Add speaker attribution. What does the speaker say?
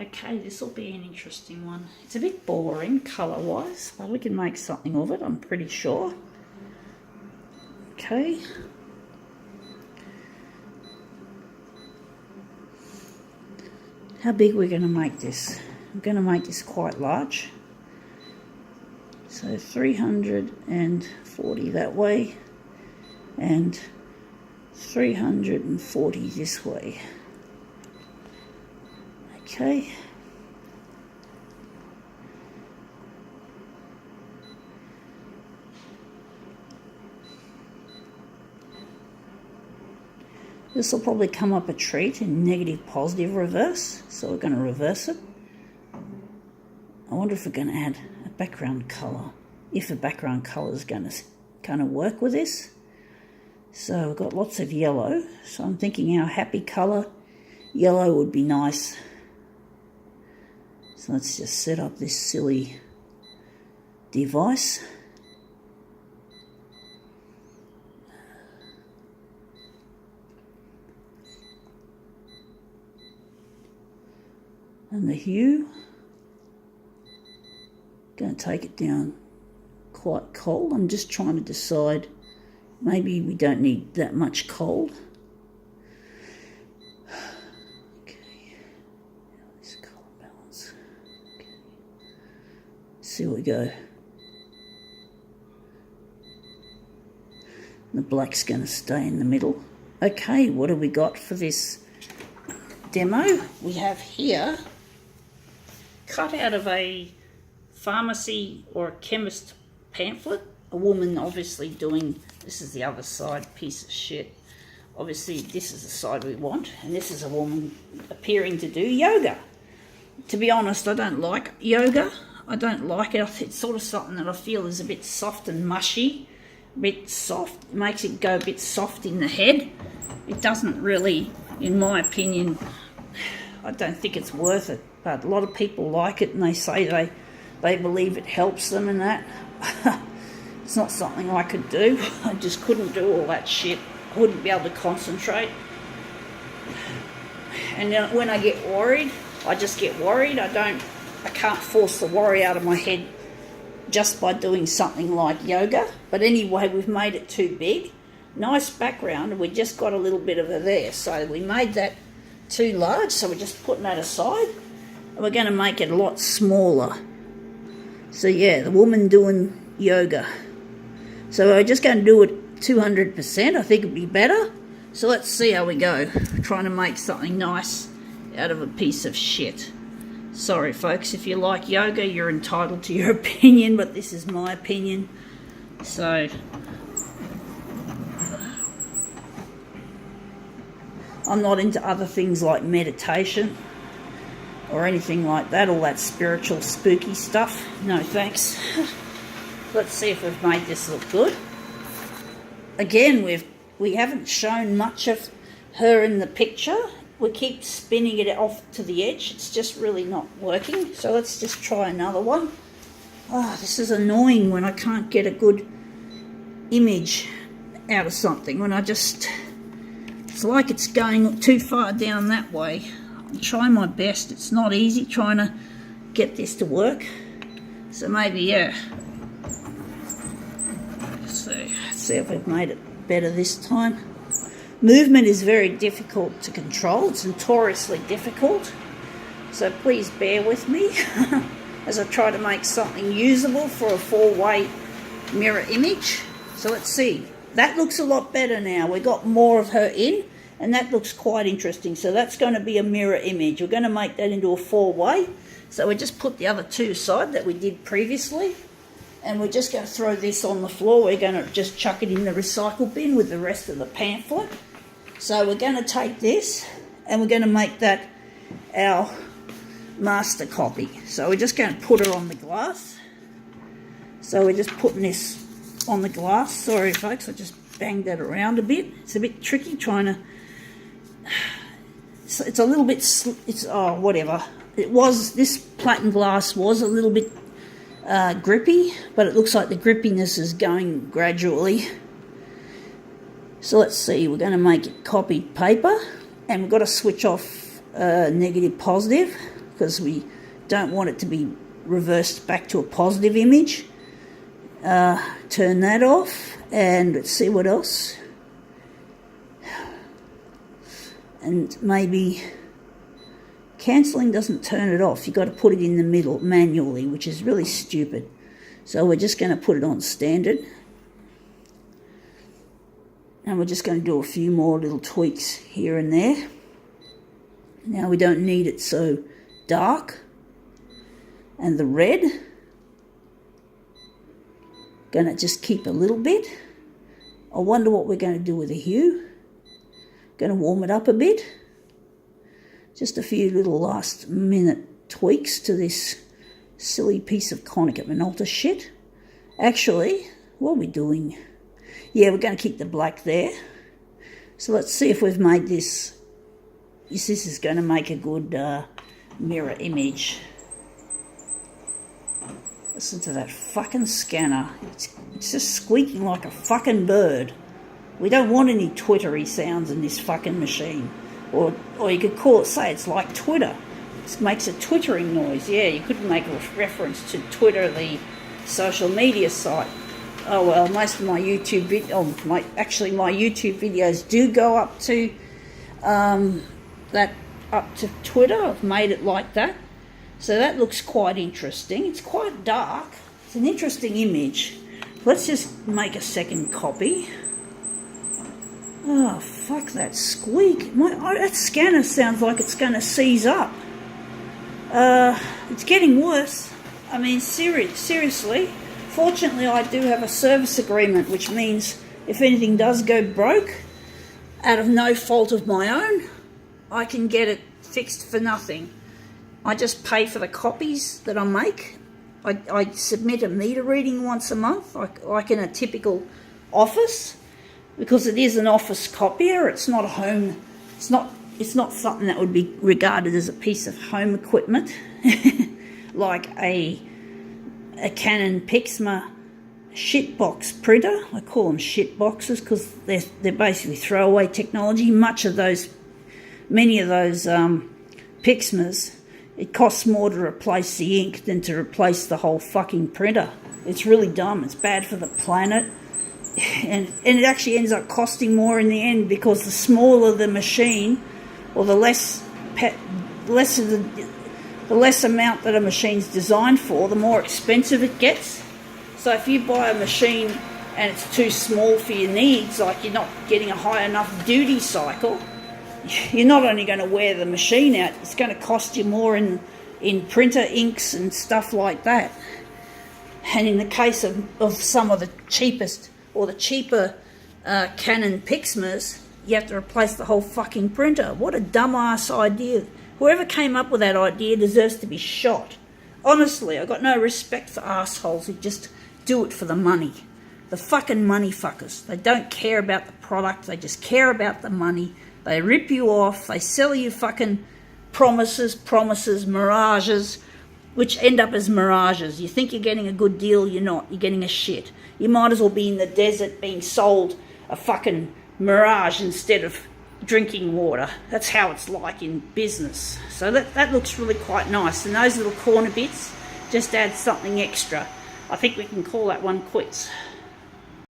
Speaker 1: Okay, this will be an interesting one. It's a bit boring colour-wise, but we can make something of it, I'm pretty sure. Okay. How big we're going to make this? I'm going to make this quite large. So 340 that way and 340 this way. Okay. This will probably come up a treat in negative positive reverse, so we're going to reverse it. I wonder if we're going to add a background colour, if a background colour is going to kind of work with this. So we've got lots of yellow, so I'm thinking our happy colour, yellow would be nice. So let's just set up this silly device. And the hue, going to take it down quite cold. I'm just trying to decide, maybe we don't need that much cold. Okay, this colour balance. Okay. See where we go. The black's going to stay in the middle. Okay, what have we got for this demo? We have here, cut out of a pharmacy or a chemist pamphlet, a woman obviously doing, this is the other side, piece of shit. Obviously this is the side we want, and this is a woman appearing to do yoga. To be honest, I don't like yoga. I don't like it. It's sort of something that I feel is a bit soft and mushy, a bit soft. It makes it go a bit soft in the head. It doesn't really, in my opinion, I don't think it's worth it, but a lot of people like it and they say they believe it helps them and that. It's not something I could do. I just couldn't do all that shit. I wouldn't be able to concentrate. And then when I get worried, I just get worried. I can't force the worry out of my head just by doing something like yoga. But anyway, we've made it too big. Nice background, and we just got a little bit of it there. So we made that too large, so we're just putting that aside, and we're going to make it a lot smaller. So yeah, the woman doing yoga. So we're just going to do it 200%. I think it'd be better. So let's see how we go. Trying to make something nice out of a piece of shit. Sorry folks, if you like yoga, you're entitled to your opinion, but this is my opinion. So I'm not into other things like meditation or anything like that, all that spiritual spooky stuff. No thanks. Let's see if we've made this look good. Again, we haven't shown much of her in the picture. We keep spinning it off to the edge. It's just really not working. So let's just try another one. Oh, this is annoying when I can't get a good image out of something. When it's like it's going too far down that way. I'm trying my best. It's not easy trying to get this to work. So maybe, yeah. Let's see if we've made it better this time. Movement is very difficult to control. It's notoriously difficult. So please bear with me as I try to make something usable for a 4-way mirror image. So let's see. That looks a lot better now. We got more of her in, and that looks quite interesting. So that's going to be a mirror image. We're going to make that into a 4-way. So we just put the other two aside that we did previously, and we're just going to throw this on the floor. We're going to just chuck it in the recycle bin with the rest of the pamphlet. So we're going to take this and we're going to make that our master copy. So we're just going to put her on the glass. So we're just putting this on the glass. Sorry folks, I just banged that around a bit. It's a bit tricky trying to, it's a little bit, oh whatever. This platen glass was a little bit grippy, but it looks like the grippiness is going gradually. So let's see, we're going to make it copied paper, and we've got to switch off negative positive because we don't want it to be reversed back to a positive image. Turn that off, and let's see what else. And maybe cancelling doesn't turn it off. You've got to put it in the middle manually, which is really stupid. So we're just going to put it on standard. And we're just going to do a few more little tweaks here and there. Now we don't need it so dark. And the red, going to just keep a little bit. I wonder what we're going to do with the hue. Going to warm it up a bit. Just a few little last minute tweaks to this silly piece of Konica Minolta shit. Actually, what are we doing? Yeah, we're going to keep the black there. So let's see if we've made this. This is going to make a good mirror image. Listen to that fucking scanner. It's just squeaking like a fucking bird. We don't want any twittery sounds in this fucking machine. Or you could say it's like Twitter. It makes a twittering noise. Yeah, you could make a reference to Twitter, the social media site. Oh well, most of my YouTube my YouTube videos do go up to Twitter. I've made it like that. So that looks quite interesting. It's quite dark. It's an interesting image. Let's just make a second copy. Oh, fuck that squeak. That scanner sounds like it's going to seize up. It's getting worse. I mean, seriously. Fortunately, I do have a service agreement, which means if anything does go broke, out of no fault of my own, I can get it fixed for nothing. I just pay for the copies that I make. I submit a meter reading once a month, like in a typical office. Because it is an office copier, it's not a home. It's not something that would be regarded as a piece of home equipment, like a Canon Pixma shitbox printer. I call them shitboxes because they're basically throwaway technology. Many of those Pixmas, it costs more to replace the ink than to replace the whole fucking printer. It's really dumb. It's bad for the planet. And it actually ends up costing more in the end because the smaller the machine, or the less amount that a machine's designed for, the more expensive it gets. So if you buy a machine and it's too small for your needs, like you're not getting a high enough duty cycle, you're not only going to wear the machine out, it's going to cost you more in printer inks and stuff like that. And in the case of some of the cheapest or the cheaper Canon Pixmas, you have to replace the whole fucking printer. What a dumbass idea. Whoever came up with that idea deserves to be shot. Honestly, I've got no respect for assholes who just do it for the money. The fucking money fuckers. They don't care about the product, they just care about the money. They rip you off, they sell you fucking promises, mirages, which end up as mirages. You think you're getting a good deal, you're not. You're getting a shit. You might as well be in the desert being sold a fucking mirage instead of drinking water. That's how it's like in business. So that looks really quite nice. And those little corner bits just add something extra. I think we can call that one quits.